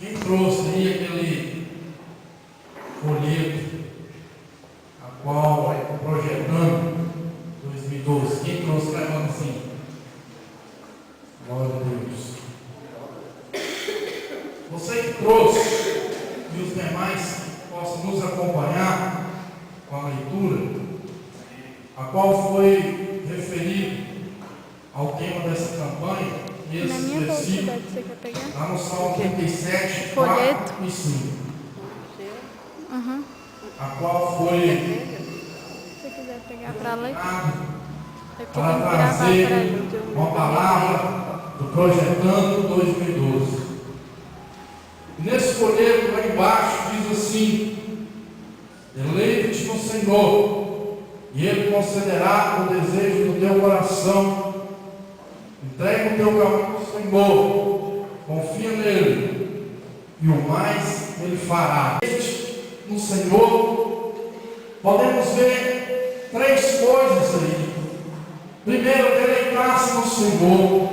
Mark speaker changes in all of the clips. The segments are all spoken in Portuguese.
Speaker 1: Quem trouxe aí aquele folheto, a qual vai projetando 2012? Quem trouxe? Levando assim. Glória a Deus. Você que trouxe, e os demais possam nos acompanhar com a leitura, a qual foi referido ao tema dessa campanha, esse versículo, lá no Salmo 37, 4 e 5. A qual foi
Speaker 2: se você quiser pegar para ler,
Speaker 1: para trazer uma palavra do Projetando 2012. E nesse folheto lá embaixo diz assim: deleite-te no Senhor, e Ele concederá o desejo do teu coração. Entrega o teu caminho ao Senhor, confia nele, e o mais Ele fará. No Senhor, podemos ver três coisas aí. Primeiro, deleitar-se no Senhor.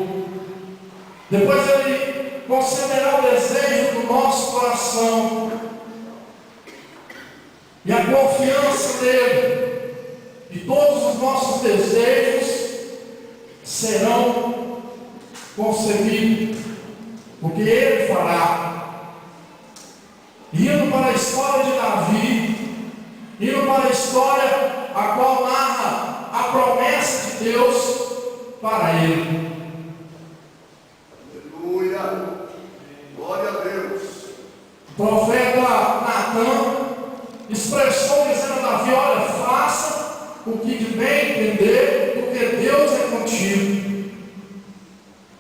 Speaker 1: Depois Ele concederá o desejo do nosso coração e a confiança nele. E todos os nossos desejos serão concedidos, porque Ele fará. Indo para a história de Davi, indo para a história a qual narra a promessa de Deus para ele.
Speaker 3: Aleluia, glória a Deus.
Speaker 1: O profeta Natã expressou dizendo a Davi: olha, faça o que de bem entender, porque Deus é contigo.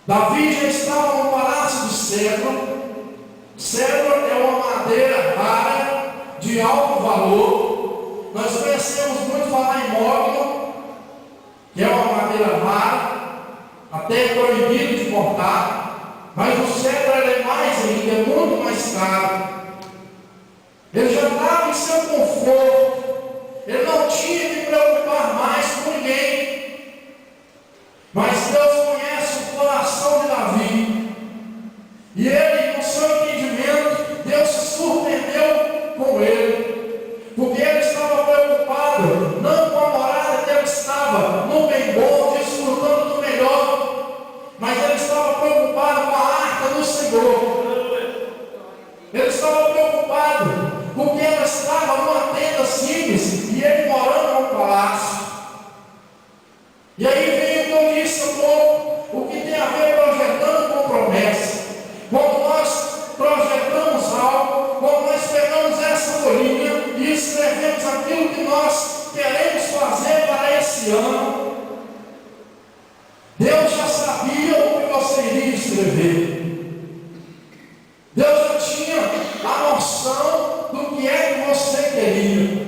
Speaker 1: Davi já estava no palácio de cedro. Cedro é uma madeira rara, de alto valor. Nós conhecemos muito falar em mogno, que é uma madeira rara, até proibido de cortar, mas o cedro é mais ainda, é muito mais caro. Ele já estava em seu conforto, ele não tinha que preocupar mais com ninguém. Mas Deus conhece o coração de Davi, e ele, com seu entendimento, Deus se surpreendeu com ele, porque ele estava preocupado não com a morada que ele estava, no bem bom, desfrutando do melhor, mas ele estava preocupado com a arca do Senhor. Ele estava preocupado porque ela estava numa tenda simples e ele morando num palácio. E aí vem o que eu disse há pouco, o que tem a ver projetando com promessa. Quando nós projetamos algo, quando nós pegamos essa folhinha e escrevemos aquilo que nós queremos fazer para esse ano, Deus já sabia o que você iria escrever. Deus já tinha a noção do que é que você queria.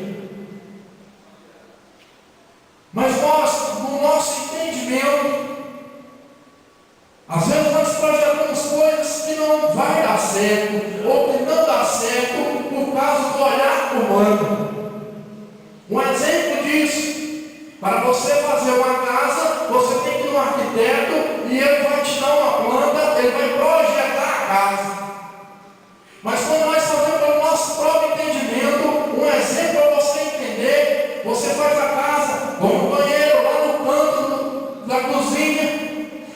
Speaker 1: Mas nós, no nosso entendimento, às vezes nós projetamos coisas que não vai dar certo, ou que não dá certo por causa do olhar humano. Um exemplo disso: para você fazer uma casa, você tem que ir no arquiteto e ele vai te dar uma planta, ele vai projetar a casa. Mas quando nós fazemos pelo nosso próprio entendimento, um exemplo para você entender, você faz a casa com um banheiro lá no canto da cozinha,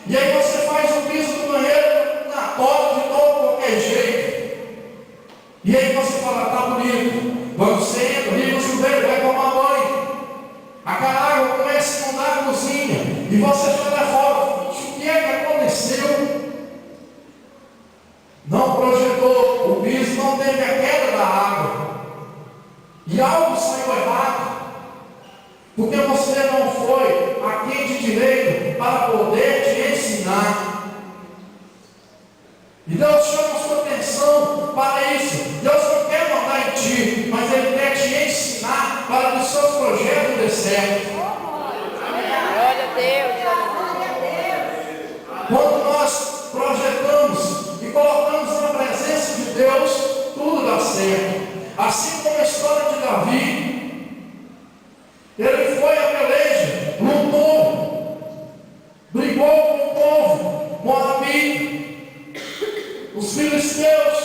Speaker 1: e aí você faz o piso do banheiro na toca de qualquer jeito. E aí você fala: tá bonito. Quando você entra, liga o chuveiro, vai tomar banho. Aquela água começa a inundar a cozinha, e você joga fora. O que é que aconteceu? Não projetou, o piso não teve a queda da água. E algo saiu errado, porque você não foi a quem de direito para poder te ensinar. E Deus chama a sua atenção para isso. Deus não quer mandar em ti, mas Ele quer te ensinar para que os seus projetos dê certo.
Speaker 2: glória a Deus,
Speaker 1: Quando nós projetamos e colocamos na presença de Deus, tudo dá certo. Assim como a história de Davi, ele foi à peleja, lutou, brigou com o povo moabita, os filisteus,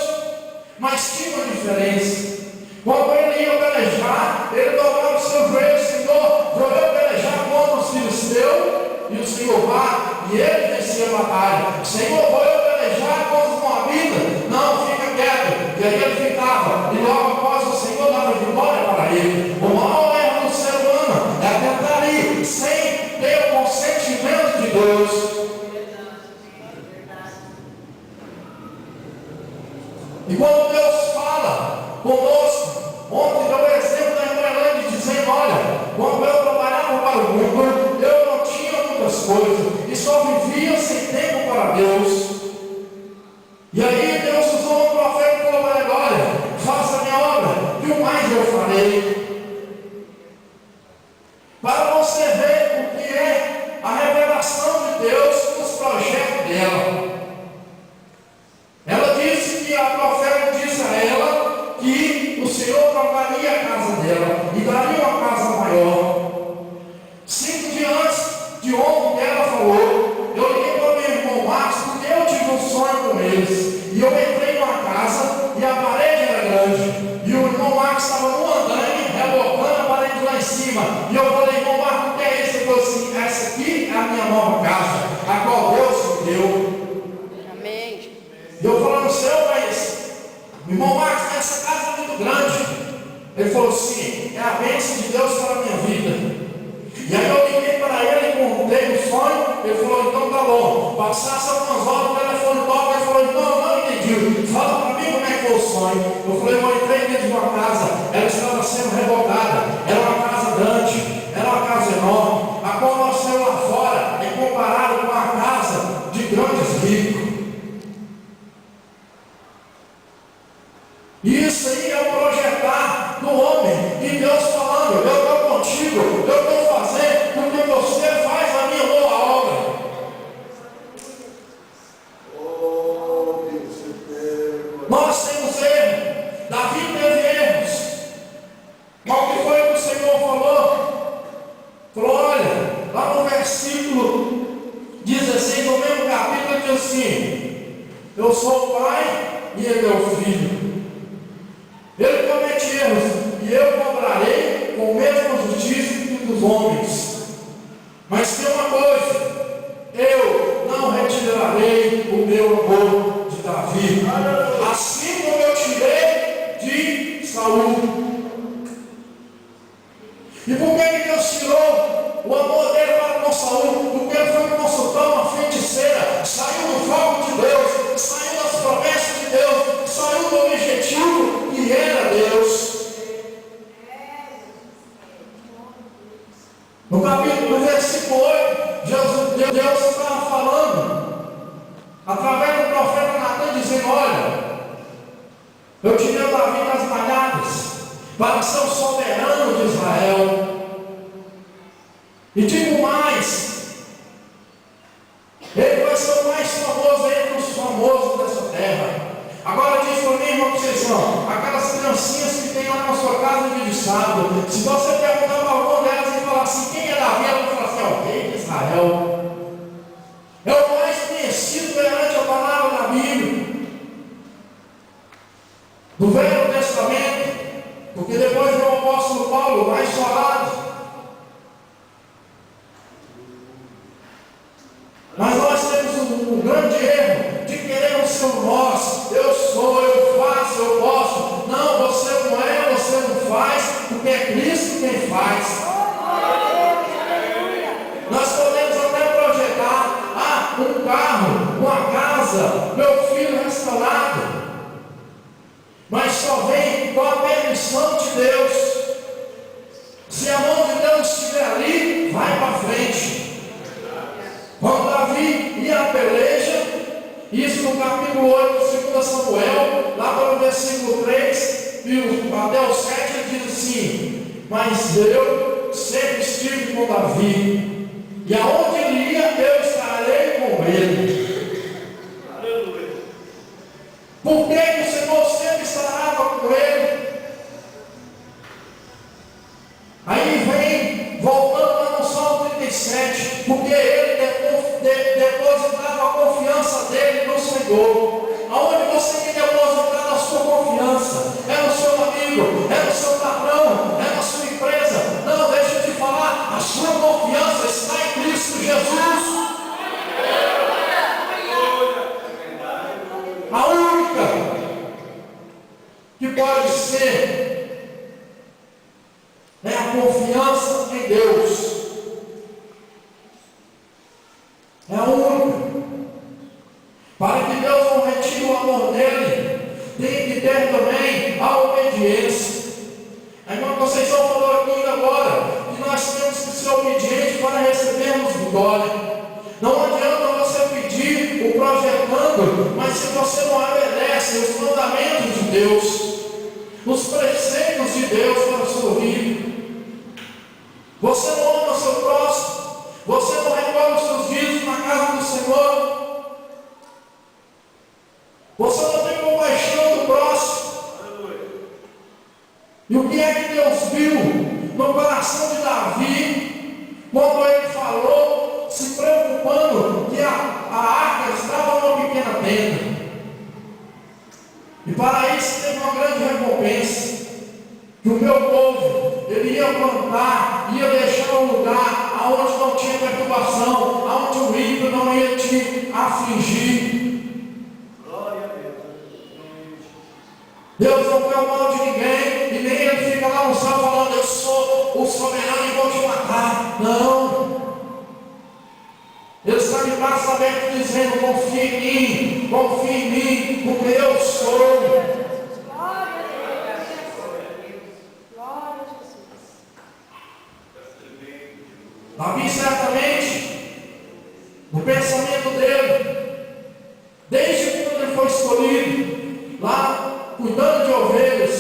Speaker 1: e ele vencia a batalha. Senhor, vou eu pelejar contra os moabitas? Não, fica quieto. E aí ele ficava, e logo após o Senhor dava vitória para ele. O maior erro do ser humano é tentar ir sem ter o consentimento de Deus. E quando Deus fala conosco, ontem deu o exemplo da irmã Elaine dizendo, olha, quando eu trabalhava para o mundo, eu não tinha muitas coisas, e só vivia sem tempo para Deus. E aí Deus usou um profeta e falou para ele, olha, faça a minha obra, e o mais eu farei. Para você ver o que é a revelação de Deus nos projetos dela. Ela disse que a profeta disse a ela que o Senhor trocaria a casa dela e daria uma casa maior. 5 dias antes de ontem ela falou, eu liguei para o meu irmão Marcos porque eu tive um sonho com eles. E eu entrei numa casa e a parede era grande. E o irmão Marcos estava no andaime, rebocando a parede lá em cima. E eu falei, irmão Marcos, o que é isso? Ele falou assim, essa aqui é a minha nova casa, a qual Deus me deu. E eu falando no céu, mas irmão Marcos, essa casa é muito grande. Ele falou, sim, é a bênção de Deus para a minha vida. E aí eu liguei para ele, contei o sonho. Ele falou, então tá bom. Passasse algumas horas, o telefone toca. Ele falou, então eu não entendi. Fala para mim como é que foi o sonho. Eu falei, eu entrei dentro de uma casa, ela estava sendo revogada. Era uma casa grande, era uma casa enorme, a qual nós temos lá fora é comparado com a casa de grandes ricos. Isso aí é o projetar do homem. E Deus falando, eu estou contigo, eu estou fazendo porque você faz a minha boa obra. Nós temos erros. Davi teve erros. Mas o que foi que o Senhor falou? Falou, olha, lá no versículo 16 do mesmo capítulo diz assim, eu sou o pai e ele é o filho. Ele comete erros, e eu cobrarei com a mesma justiça que dos homens. Mas tem uma coisa, eu não retirarei o meu amor de Davi, assim como eu tirei de Saul. E por que Deus tirou o amor dele para com Saul? Porque ele foi consultar uma feiticeira, saiu do foco de Deus, saiu das promessas de Deus, saiu do objetivo que era Deus. No capítulo, no versículo 8, Deus estava falando através do profeta Natan, dizendo, olha, eu tirei Davi das malhadas para ser o soberano de Israel. E digo mais, ele vai ser o mais famoso entre os famosos dessa terra. Agora diz para mim, irmão Conceição, aquelas criancinhas que tem lá na sua casa de sábado, se você perguntar para alguma delas e falar assim, quem é Davi? Ela vai falar assim, é o rei de Israel. É o mais conhecido perante a palavra da Bíblia, do Velho Testamento, porque depois do apóstolo Paulo, mais falado. Mas nós temos um grande erro de querer ser nós. Eu sou, eu faço, eu posso. Não, você não é, você não faz, porque é Cristo quem faz. Nós podemos até projetar um carro, uma casa, meu filho restaurado, mas só vem com a permissão de Deus. Se a mão de Deus estiver ali, vai para frente. Quando Davi ia à peleja, isso no capítulo 8 de 2 Samuel, lá para o versículo 3 e até o 7, ele diz assim, mas eu sempre estive com Davi, e aonde ele ia, eu estarei com ele. Aleluia. Por que o Senhor sempre estará com ele? Aí vem, voltando lá no Salmo 37, porque ele depositava a confiança dele no Senhor. Aonde você tem depositado a sua confiança? É no seu amigo, é no seu patrão, é na sua empresa. Não, deixa eu te falar, a sua confiança está em Cristo Jesus. falando, mas se você não obedece os mandamentos de Deus, os preceitos de Deus para a sua vida, você não ama o seu próximo, você não recolhe os seus dízimos na casa do Senhor, você não tem compaixão do próximo. E o que é que Deus viu no coração de Davi, quando ele falou, se preocupando que a arca estava numa pequena tenda? E para isso teve uma grande recompensa, que o meu povo, ele ia plantar, ia deixar um lugar aonde não tinha perturbação, aonde o ímpio não ia te afligir. Deus não quer o mal de ninguém, e nem ele fica lá no céu falando, eu sou o soberano e vou te matar. Não. Ele está de braço aberto dizendo, confia em mim, porque eu sou.
Speaker 2: Glória a Deus. Glória a Jesus.
Speaker 1: Davi certamente, no pensamento dele, desde quando ele foi escolhido, lá cuidando de ovelhas,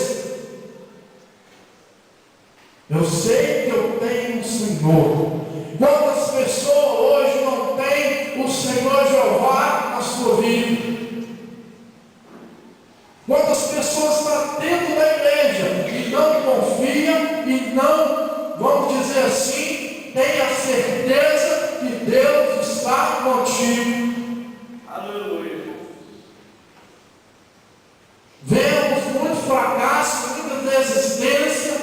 Speaker 1: eu sei que eu tenho um Senhor. Quantas pessoas hoje não têm o Senhor Jeová na sua vida? Quantas pessoas estão dentro da igreja e não confiam e não, vamos dizer assim, têm a certeza que Deus está contigo?
Speaker 3: Aleluia.
Speaker 1: Vemos muitos fracassos, muita desistência,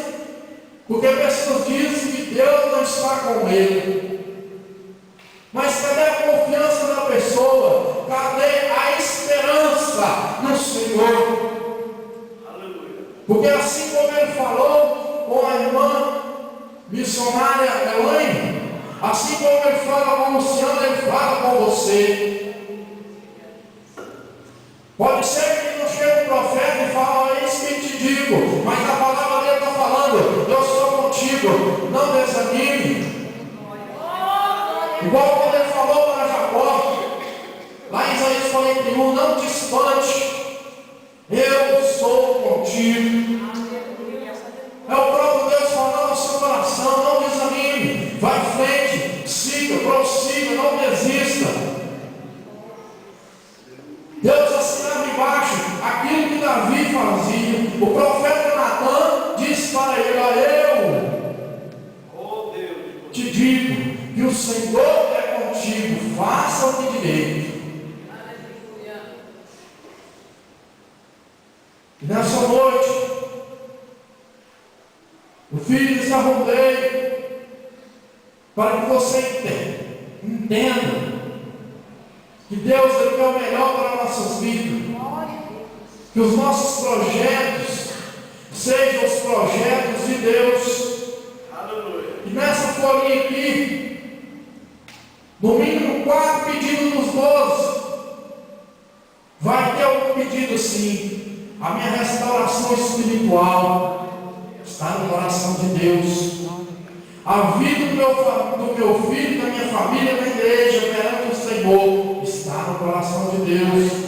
Speaker 1: porque pessoas dizem que Deus não está com ele. Mas cadê a confiança da pessoa? Cadê a esperança no Senhor?
Speaker 3: Aleluia.
Speaker 1: Porque assim como ele falou com a irmã missionária Elaine, assim como ele fala com o Luciano, ele fala com você. Pode ser que não chegue um profeta e fale, é isso que te digo, mas a palavra dele está falando, eu estou contigo, não desanime. Igual quando ele falou para Jacó, lá em Isaías 41, não te espante, eu sou contigo. É o próprio Deus falando no seu coração, não desanime, vai em frente, siga, prossiga, não desista. Deus assinava embaixo aquilo que Davi fazia. O profeta Natan disse para ele, eu te digo que o Senhor é contigo, faça o que direito. E nessa noite, o Filho está rodeio para que você entenda que Deus quer o melhor para nossas vidas. Que os nossos projetos sejam os projetos de Deus.
Speaker 3: Aleluia.
Speaker 1: E nessa folhinha aqui, no mínimo 4 pedidos dos 12, vai ter um pedido sim. A minha restauração espiritual está no coração de Deus. A vida do meu filho, da minha família, da igreja, perante o Senhor, está no coração de Deus.